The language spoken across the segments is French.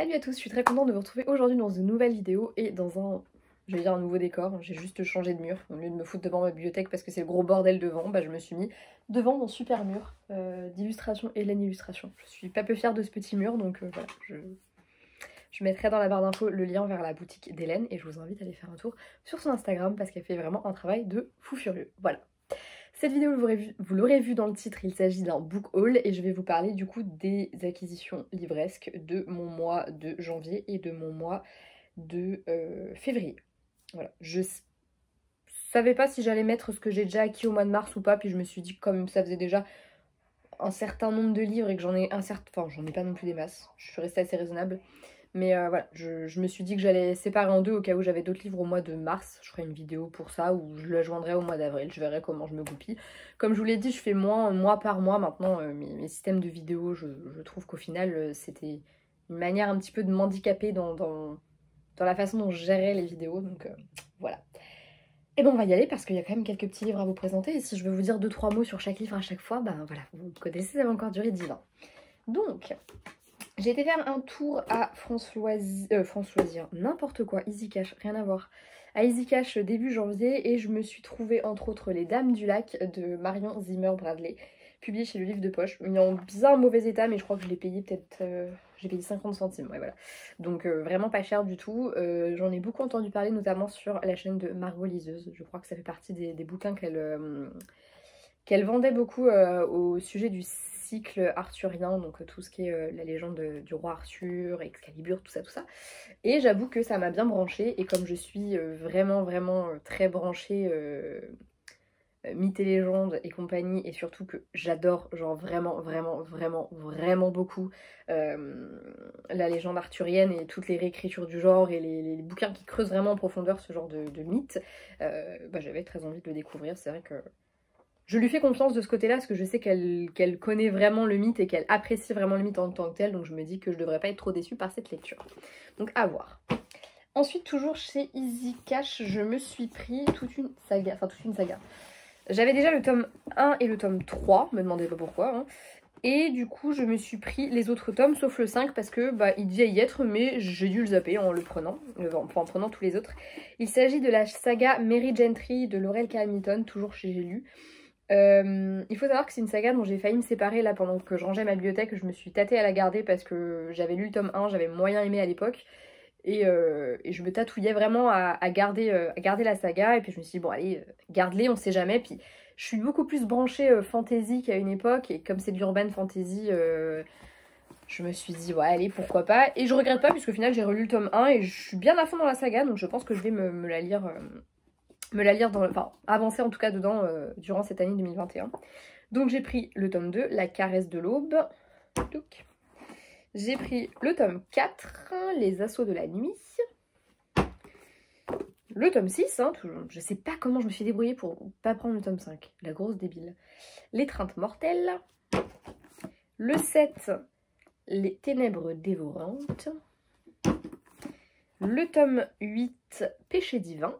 Salut à tous, je suis très contente de vous retrouver aujourd'hui dans une nouvelle vidéo et dans un, je vais dire un nouveau décor. J'ai juste changé de mur. Au lieu de me foutre devant ma bibliothèque parce que c'est le gros bordel devant, bah je me suis mis devant mon super mur d'illustration Hélène Illustration. Je suis pas peu fière de ce petit mur, donc voilà, je mettrai dans la barre d'infos le lien vers la boutique d'Hélène et je vous invite à aller faire un tour sur son Instagram parce qu'elle fait vraiment un travail de fou furieux. Voilà. Cette vidéo, vous l'aurez vu dans le titre, il s'agit d'un book haul et je vais vous parler du coup des acquisitions livresques de mon mois de janvier et de mon mois de février. Voilà, je savais pas si j'allais mettre ce que j'ai déjà acquis au mois de mars ou pas, puis je me suis dit que comme ça faisait déjà un certain nombre de livres et que j'en ai un certain... Enfin, j'en ai pas non plus des masses, je suis restée assez raisonnable. Mais voilà, je me suis dit que j'allais séparer en deux au cas où j'avais d'autres livres au mois de mars. Je ferai une vidéo pour ça ou je la joindrai au mois d'avril. Je verrai comment je me goupille. Comme je vous l'ai dit, je fais moins mois par mois maintenant. Mes systèmes de vidéos, je trouve qu'au final, c'était une manière un petit peu de m'handicaper dans la façon dont je gérais les vidéos. Donc voilà. Et bon, on va y aller parce qu'il y a quand même quelques petits livres à vous présenter. Et si je veux vous dire 2-3 mots sur chaque livre à chaque fois, ben voilà, vous connaissez, ça va encore durer 10 ans. Donc... j'ai été faire un tour à France Loisirs, n'importe quoi, Easy Cash, rien à voir. À Easy Cash début janvier et je me suis trouvée entre autres Les Dames du Lac de Marion Zimmer Bradley, publié chez le Livre de Poche. Il est en bien mauvais état mais je crois que je l'ai payé peut-être, j'ai payé 50 centimes, ouais voilà. Donc vraiment pas cher du tout. J'en ai beaucoup entendu parler notamment sur la chaîne de Margot Liseuse. Je crois que ça fait partie des bouquins qu'elle vendait beaucoup au sujet du cycle arthurien, donc tout ce qui est la légende du roi Arthur, Excalibur, tout ça, tout ça. Et j'avoue que ça m'a bien branchée, et comme je suis vraiment très branchée mythes et légendes et compagnie, et surtout que j'adore genre vraiment beaucoup la légende arthurienne et toutes les réécritures du genre et les bouquins qui creusent vraiment en profondeur ce genre de mythes, bah, j'avais très envie de le découvrir. C'est vrai que je lui fais confiance de ce côté-là, parce que je sais qu'elle connaît vraiment le mythe et qu'elle apprécie vraiment le mythe en tant que tel, donc je me dis que je devrais pas être trop déçue par cette lecture. Donc à voir. Ensuite, toujours chez Easy Cash, je me suis pris toute une saga. J'avais déjà le tome 1 et le tome 3, me demandez pas pourquoi, hein. Et du coup, je me suis pris les autres tomes, sauf le 5, parce que bah, il devait y être, mais j'ai dû le zapper en le prenant, en prenant tous les autres. Il s'agit de la saga Mary Gentry de Laurel K. Hamilton, toujours chez J'ai lu. Il faut savoir que c'est une saga dont j'ai failli me séparer là pendant que je rangeais ma bibliothèque. Je me suis tâtée à la garder parce que j'avais lu le tome 1, j'avais moyen aimé à l'époque. Et je me tatouillais vraiment à garder la saga. Et puis je me suis dit, bon allez, garde-les, on sait jamais. Puis je suis beaucoup plus branchée fantasy qu'à une époque. Et comme c'est de l'urban fantasy, je me suis dit, ouais allez, pourquoi pas. Et je regrette pas puisqu'au final j'ai relu le tome 1 et je suis bien à fond dans la saga. Donc je pense que je vais me la lire... enfin avancer en tout cas dedans durant cette année 2021. Donc j'ai pris le tome 2, La caresse de l'aube. J'ai pris le tome 4, Les assauts de la nuit. Le tome 6, hein, je sais pas comment je me suis débrouillée pour pas prendre le tome 5. La grosse débile. L'étreinte mortelle. Le 7, Les ténèbres dévorantes. Le tome 8, Péché divin.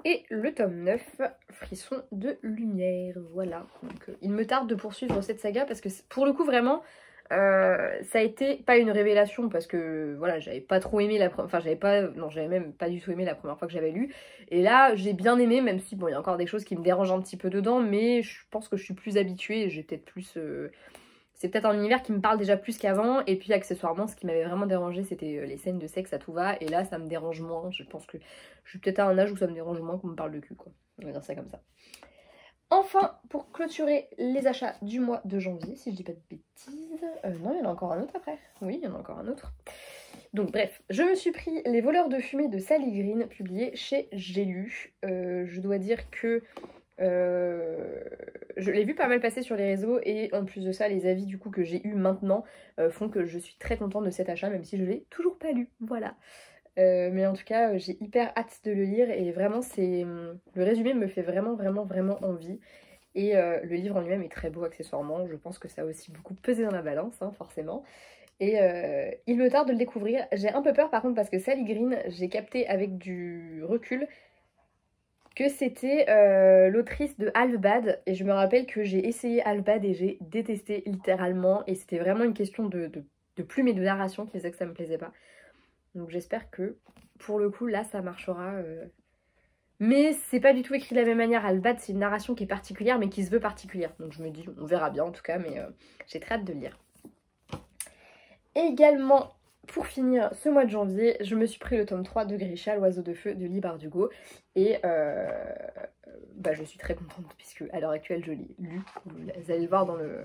Et le tome 9, Frisson de lumière. Voilà. Donc, il me tarde de poursuivre cette saga parce que pour le coup vraiment ça a été pas une révélation parce que voilà, j'avais pas trop aimé la première, enfin j'avais même pas du tout aimé la première fois que j'avais lu. Et là j'ai bien aimé, même si bon il y a encore des choses qui me dérangent un petit peu dedans, mais je pense que je suis plus habituée, j'ai peut-être plus... c'est peut-être un univers qui me parle déjà plus qu'avant. Et puis accessoirement, ce qui m'avait vraiment dérangé, c'était les scènes de sexe à tout va. Et là, ça me dérange moins. Je pense que je suis peut-être à un âge où ça me dérange moins qu'on me parle de cul, quoi. On va dire ça comme ça. Enfin, pour clôturer les achats du mois de janvier, si je dis pas de bêtises... non, il y en a encore un autre après. Oui, il y en a encore un autre. Donc bref, je me suis pris Les voleurs de fumée de Sally Green, publié chez J'ai lu. Je dois dire que... je l'ai vu pas mal passer sur les réseaux et en plus de ça les avis du coup que j'ai eu maintenant font que je suis très contente de cet achat même si je l'ai toujours pas lu, voilà. Mais en tout cas j'ai hyper hâte de le lire et vraiment c'est... le résumé me fait vraiment envie et le livre en lui-même est très beau accessoirement. Je pense que ça a aussi beaucoup pesé dans la balance, hein, forcément. Et il me tarde de le découvrir. J'ai un peu peur par contre parce que Sally Green, j'ai capté avec du recul que c'était l'autrice de Half-Bad, et je me rappelle que j'ai essayé Half-Bad et j'ai détesté littéralement, et c'était vraiment une question de de plume et de narration qui faisait que ça me plaisait pas. Donc j'espère que pour le coup là ça marchera. Mais c'est pas du tout écrit de la même manière. Albad c'est une narration qui est particulière mais qui se veut particulière. Donc je me dis on verra bien en tout cas, mais j'ai très hâte de le lire. Également, pour finir ce mois de janvier, je me suis pris le tome 3 de Grisha, l'oiseau de feu de Lee Bardugo. Et je suis très contente puisque à l'heure actuelle je l'ai lu. Vous allez le voir dans le...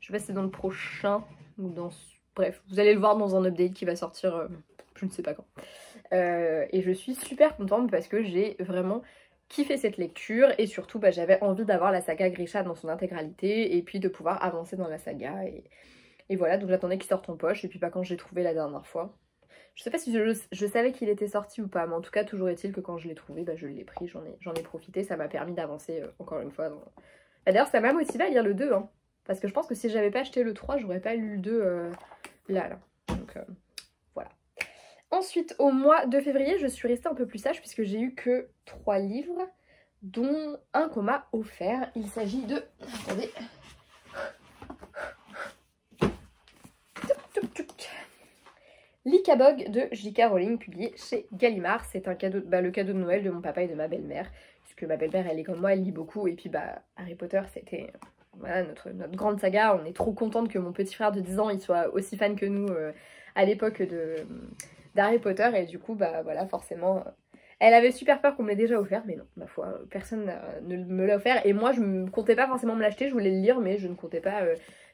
Je sais pas si c'est dans le prochain ou dans... Bref, vous allez le voir dans un update qui va sortir je ne sais pas quand. Et je suis super contente parce que j'ai vraiment kiffé cette lecture et surtout j'avais envie d'avoir la saga Grisha dans son intégralité et puis de pouvoir avancer dans la saga et voilà, donc j'attendais qu'il sorte en poche et puis quand j'ai trouvé la dernière fois. Je sais pas si je savais qu'il était sorti ou pas, mais en tout cas toujours est-il que quand je l'ai trouvé, je l'ai pris, j'en ai profité, ça m'a permis d'avancer encore une fois. D'ailleurs ça m'a motivé à lire le 2, hein, parce que je pense que si j'avais pas acheté le 3, j'aurais pas lu le 2 là. Donc voilà. Ensuite, au mois de février, je suis restée un peu plus sage puisque j'ai eu que 3 livres, dont un qu'on m'a offert. Il s'agit de... Attendez... L'Icabog de J.K. Rowling, publié chez Gallimard. C'est un cadeau, le cadeau de Noël de mon papa et de ma belle-mère. Puisque ma belle-mère, elle est comme moi, elle lit beaucoup. Et puis Harry Potter, c'était voilà, notre grande saga. On est trop contente que mon petit frère de 10 ans, il soit aussi fan que nous à l'époque d'Harry Potter. Et du coup, voilà, forcément... Elle avait super peur qu'on me l'ait déjà offert, mais non, ma foi, personne ne me l'a offert. Et moi, je ne comptais pas forcément me l'acheter, je voulais le lire, mais je ne comptais pas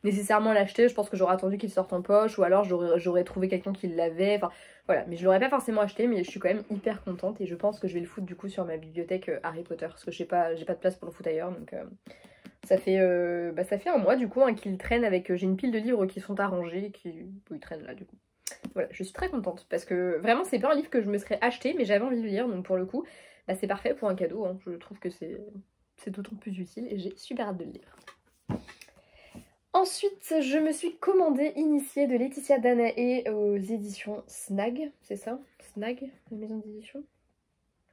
nécessairement l'acheter. Je pense que j'aurais attendu qu'il sorte en poche, ou alors j'aurais trouvé quelqu'un qui l'avait. Enfin, voilà, mais je l'aurais pas forcément acheté, mais je suis quand même hyper contente. Et je pense que je vais le foutre du coup sur ma bibliothèque Harry Potter, parce que j'ai pas de place pour le foutre ailleurs. Donc ça fait un mois du coup qu'il traîne avec... J'ai une pile de livres qui sont arrangés, il traîne là du coup. Voilà, je suis très contente parce que vraiment c'est pas un livre que je me serais acheté mais j'avais envie de lire, donc pour le coup c'est parfait pour un cadeau, hein. Je trouve que c'est d'autant plus utile et j'ai super hâte de le lire. Ensuite je me suis commandé Initié de Laetitia Danaé aux éditions Snag, c'est ça? Snag, la maison d'édition?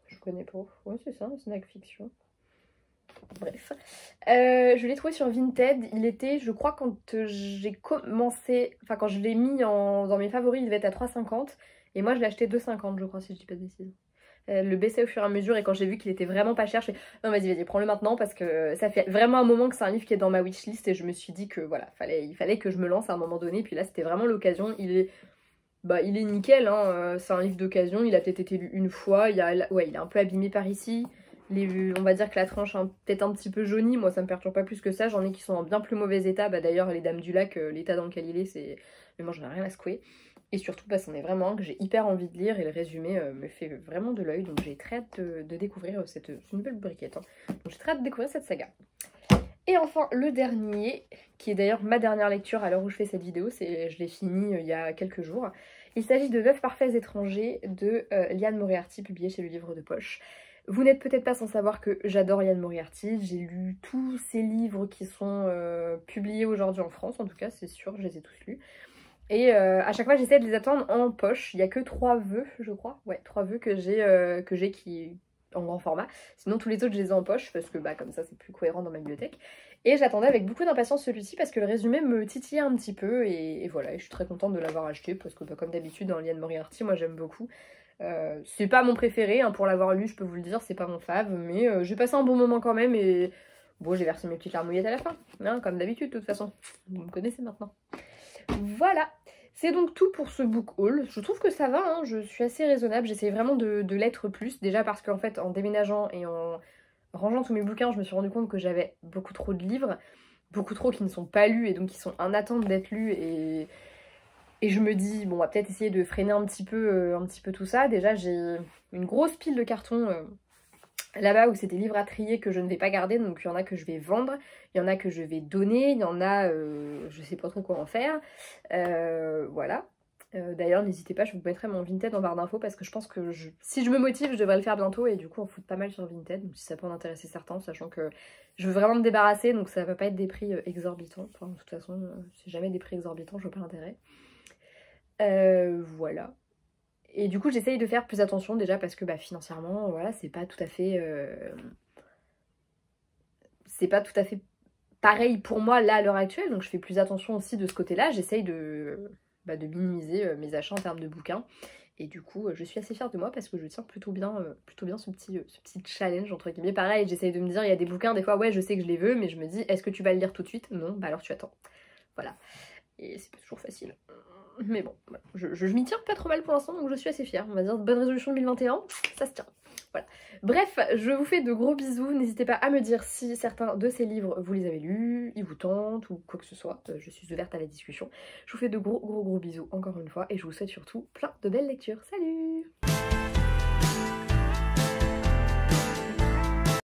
Je connais pas, ouais c'est ça, Snag Fiction. Bref, je l'ai trouvé sur Vinted, il était, je crois, quand j'ai commencé, enfin quand je l'ai mis dans mes favoris, il devait être à 3,50 et moi je l'ai acheté 2,50 je crois, si je dis pas de bêtises. Le baissait au fur et à mesure et quand j'ai vu qu'il était vraiment pas cher, je fais non vas-y prends-le maintenant parce que ça fait vraiment un moment que c'est un livre qui est dans ma wishlist et je me suis dit que voilà, il fallait que je me lance à un moment donné, puis là c'était vraiment l'occasion, il est nickel, hein, c'est un livre d'occasion, il a peut-être été lu une fois, il est un peu abîmé par ici. On va dire que la tranche est peut-être un petit peu jaunie, moi ça me perturbe pas plus que ça, j'en ai qui sont en bien plus mauvais état, d'ailleurs les Dames du Lac, l'état dans lequel il est, c'est... Mais moi j'en ai rien à secouer. Et surtout c'en est vraiment un que j'ai hyper envie de lire et le résumé me fait vraiment de l'œil, donc j'ai très hâte de découvrir c'est une belle briquette, hein. Donc j'ai très hâte de découvrir cette saga. Et enfin le dernier, qui est d'ailleurs ma dernière lecture à l'heure où je fais cette vidéo, je l'ai fini il y a quelques jours. Il s'agit de 9 parfaits étrangers de Liane Moriarty, publié chez le Livre de Poche. Vous n'êtes peut-être pas sans savoir que j'adore Liane Moriarty, j'ai lu tous ses livres qui sont publiés aujourd'hui en France, en tout cas c'est sûr, je les ai tous lus. Et à chaque fois j'essaie de les attendre en poche, il n'y a que 3 vœux je crois, ouais 3 vœux que j'ai qui en grand format, sinon tous les autres je les ai en poche parce que comme ça c'est plus cohérent dans ma bibliothèque. Et j'attendais avec beaucoup d'impatience celui-ci parce que le résumé me titillait un petit peu et voilà, et je suis très contente de l'avoir acheté parce que comme d'habitude dans Liane Moriarty, moi j'aime beaucoup. C'est pas mon préféré, hein, pour l'avoir lu je peux vous le dire, c'est pas mon fave, mais j'ai passé un bon moment quand même et bon j'ai versé mes petites larmouillettes à la fin, hein, comme d'habitude de toute façon, vous me connaissez maintenant. Voilà, c'est donc tout pour ce book haul, je trouve que ça va, hein, je suis assez raisonnable, j'essaie vraiment de l'être plus, déjà parce qu'en fait en déménageant et en rangeant tous mes bouquins je me suis rendu compte que j'avais beaucoup trop de livres, beaucoup trop qui ne sont pas lus et donc qui sont en attente d'être lus et je me dis, bon, on va peut-être essayer de freiner un petit peu tout ça. Déjà, j'ai une grosse pile de cartons là-bas où c'est des livres à trier que je ne vais pas garder. Donc, il y en a que je vais vendre, il y en a que je vais donner, il y en a, je sais pas trop quoi en faire. Voilà. D'ailleurs, n'hésitez pas, je vous mettrai mon Vinted en barre d'infos parce que je pense que si je me motive, je devrais le faire bientôt et du coup, on fout pas mal sur Vinted. Donc, si ça peut en intéresser certains, sachant que je veux vraiment me débarrasser, donc ça va pas être des prix exorbitants. Enfin, de toute façon, c'est jamais des prix exorbitants, je vois pas l'intérêt. Voilà. Et du coup j'essaye de faire plus attention déjà parce que financièrement voilà c'est pas tout à fait pareil pour moi là à l'heure actuelle, donc je fais plus attention aussi de ce côté là, j'essaye de de minimiser mes achats en termes de bouquins. Et du coup, je suis assez fière de moi parce que je tiens plutôt bien ce petit challenge, entre guillemets. Pareil, j'essaye de me dire, il y a des bouquins, des fois, ouais, je sais que je les veux, mais je me dis, est-ce que tu vas le lire tout de suite? Non, bah alors tu attends. Voilà. Et c'est pas toujours facile. Mais bon, voilà. Je m'y tiens pas trop mal pour l'instant, donc je suis assez fière. On va dire, bonne résolution 2021, ça se tient. Voilà. Bref, je vous fais de gros bisous. N'hésitez pas à me dire si certains de ces livres, vous les avez lus, ils vous tentent, ou quoi que ce soit. Je suis ouverte à la discussion. Je vous fais de gros bisous encore une fois, et je vous souhaite surtout plein de belles lectures. Salut!